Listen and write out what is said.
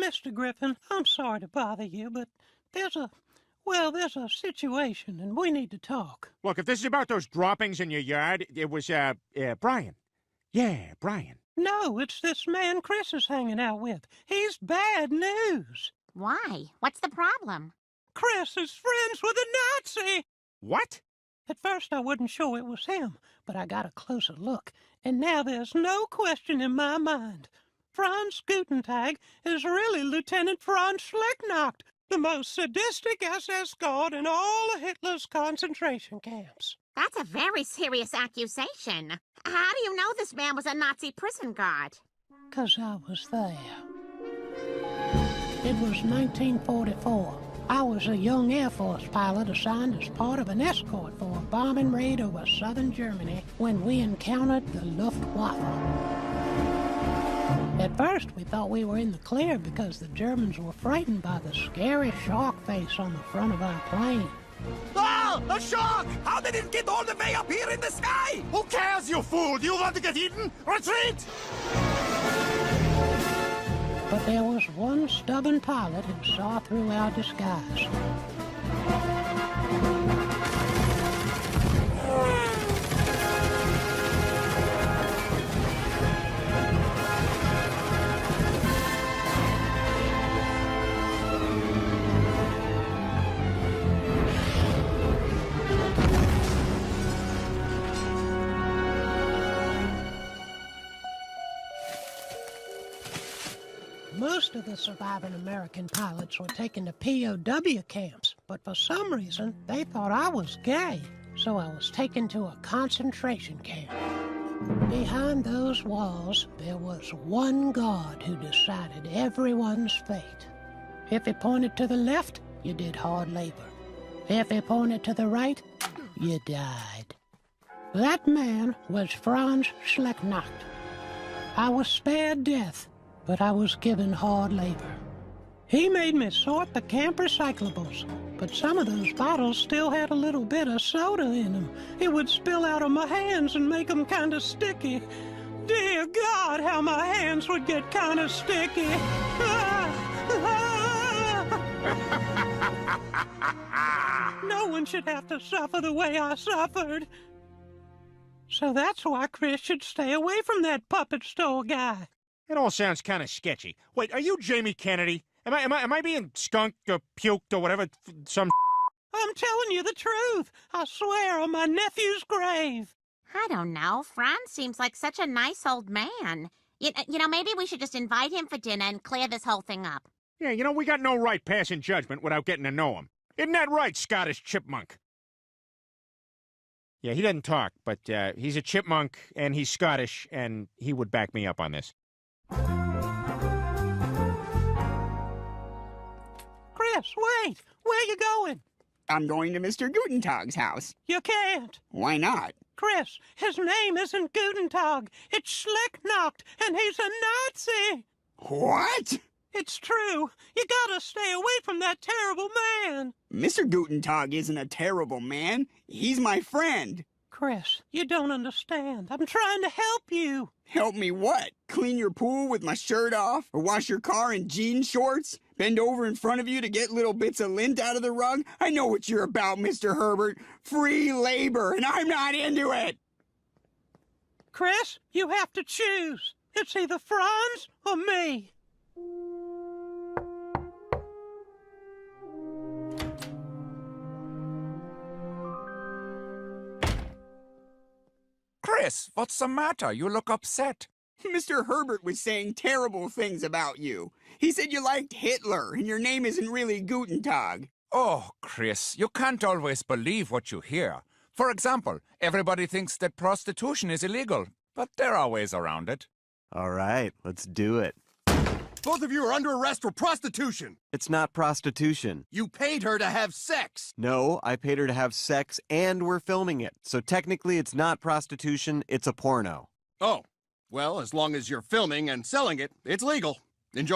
Mr. Griffin, I'm sorry to bother you, but there's a situation, and we need to talk. Look, if this is about those droppings in your yard, it was, Brian. Yeah, Brian. No, it's this man Chris is hanging out with. He's bad news. Why? What's the problem? Chris is friends with a Nazi! What? At first I wasn't sure it was him, but I got a closer look, and now there's no question in my mind. Franz Gutentag is really Lieutenant Franz Schlecknacht, the most sadistic SS guard in all of Hitler's concentration camps. That's a very serious accusation. How do you know this man was a Nazi prison guard? 'Cause I was there. It was 1944. I was a young Air Force pilot assigned as part of an escort for a bombing raid over southern Germany when we encountered the Luftwaffe. At first, we thought we were in the clear because the Germans were frightened by the scary shark face on the front of our plane. Ah! A shark! How did it get all the way up here in the sky? Who cares, you fool? Do you want to get eaten? Retreat! But there was one stubborn pilot who saw through our disguise. Most of the surviving American pilots were taken to POW camps, but for some reason, they thought I was gay, so I was taken to a concentration camp. Behind those walls, there was one guard who decided everyone's fate. If he pointed to the left, you did hard labor. If he pointed to the right, you died. That man was Franz Schlecknacht. I was spared death, but I was given hard labor. He made me sort the camp recyclables, but some of those bottles still had a little bit of soda in them. It would spill out of my hands and make them kind of sticky. Dear God, how my hands would get kind of sticky. No one should have to suffer the way I suffered. So that's why Chris should stay away from that puppet store guy. It all sounds kind of sketchy. Wait, are you Jamie Kennedy? Am I being skunked or puked or whatever? I'm telling you the truth. I swear on my nephew's grave. I don't know. Franz seems like such a nice old man. You know, maybe we should just invite him for dinner and clear this whole thing up. Yeah, you know, we got no right passing judgment without getting to know him. Isn't that right, Scottish chipmunk? Yeah, he doesn't talk, but he's a chipmunk, and he's Scottish, and he would back me up on this. Chris, wait! Where you going? I'm going to Mr. Gutentag's house. You can't. Why not? Chris, his name isn't Gutentag. It's Schlecknacht, and he's a Nazi. What? It's true. You gotta stay away from that terrible man. Mr. Gutentag isn't a terrible man. He's my friend. Chris, you don't understand. I'm trying to help you. Help me what? Clean your pool with my shirt off? Or wash your car in jean shorts? Bend over in front of you to get little bits of lint out of the rug? I know what you're about, Mr. Herbert. Free labor, and I'm not into it. Chris, you have to choose. It's either Franz or me. Chris, what's the matter? You look upset. Mr. Herbert was saying terrible things about you. He said you liked Hitler, and your name isn't really Gutentag. Oh, Chris, you can't always believe what you hear. For example, everybody thinks that prostitution is illegal, but there are ways around it. All right, let's do it. Both of you are under arrest for prostitution. It's not prostitution. You paid her to have sex. No, I paid her to have sex and we're filming it. So technically it's not prostitution, it's a porno. Oh, well, as long as you're filming and selling it, it's legal. Enjoy.